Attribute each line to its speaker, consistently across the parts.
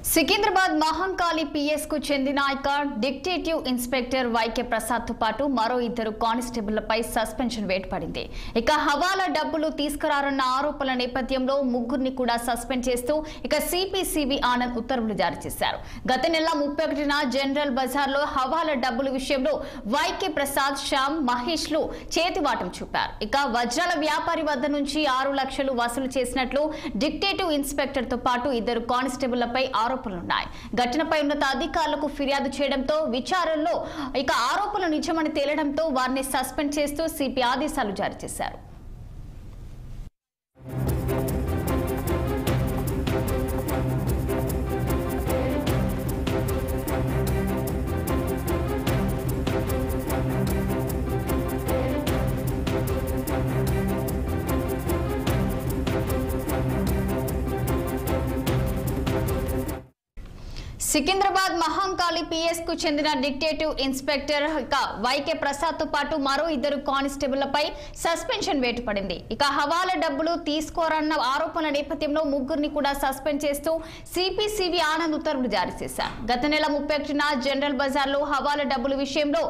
Speaker 1: Secunderabad Mahankali PS కు చెందిన detective inspector YK Prasad తో పాటు మరో ఇద్దరు కానిస్టేబుళ్లపై సస్పెన్షన్ వేటు పడింది. ఇక హవాలా డబ్బులు తీసుకురారన్న ఆరోపణల నేపథ్యంలో ముగ్గురిని కూడా సస్పెండ్ చేస్తూ సిపిసిబి ఆనంద్ ఉత్తర్వులు జారీ చేశారు. గత నెల 31న జనరల్ బజార్ లో హవాలా డబ్బుల విషయంలో వైకే ప్రసాద్, శ్యామ్, మహేష్ లు చేతివాటం చూపారు. వజ్రాల వ్యాపారి వద్ద నుంచి 6 లక్షలు వసూలు చేసినట్లు డిటెక్టివ్ ఇన్స్పెక్టర్ తో పాటు ఇద్దరు కానిస్టేబుళ్లపై ఆరోపణలున్నాయి. ఘటనపై ఉన్నత అధికారులకు ఫిర్యాదు చేయడంతో విచారణలో ఆరోపణలు నిజమని తేలడంతో వారిని సస్పెండ్ చేస్తూ సిపి ఆదేశాలు జారీ చేశారు. సికింద్రాబాద్ మహంకాళి పిఎస్ కు చెందిన డిటెక్టివ్ ఇన్స్పెక్టర్ వైకే ప్రసాద్ తో పాటు మరో ఇద్దరు కానిస్టేబుళ్లపై సస్పెన్షన్ వేటు పడింది. హవాలా డబ్బులు తీసుకోరన్న ఆరోపణల నేపథ్యంలో ముగ్గురిని కూడా సస్పెండ్ చేస్తూ సిపిసిబి ఆనంద్ ఉత్తర్వులు జారీ చేశారు. గత నెల 31న జనరల్ బజార్ లో హవాలా డబ్బుల విషయంలో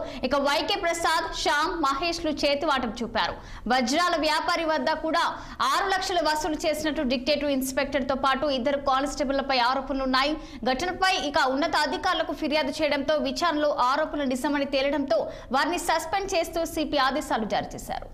Speaker 1: వైకే ప్రసాద్, శ్యామ్, మహేష్ లు చేతివాటం చూపారు. వజ్రాల వ్యాపారి వద్ద కూడా 6 లక్షలు వసూలు చేసినట్టు డిటెక్టివ్ ఇన్స్పెక్టర్ తో పాటు ఇద్దరు కానిస్టేబుళ్లపై ఆరోపణలున్నాయి. ఘటనపై ఉన్నత అధికారులకు ఫిర్యాదు చేయడంతో విచారణలో ఆరోపణలు నిజమని తేలడంతో వారిని సస్పెండ్ చేస్తూ సిపి ఆదేశాలు జారీ చేశారు.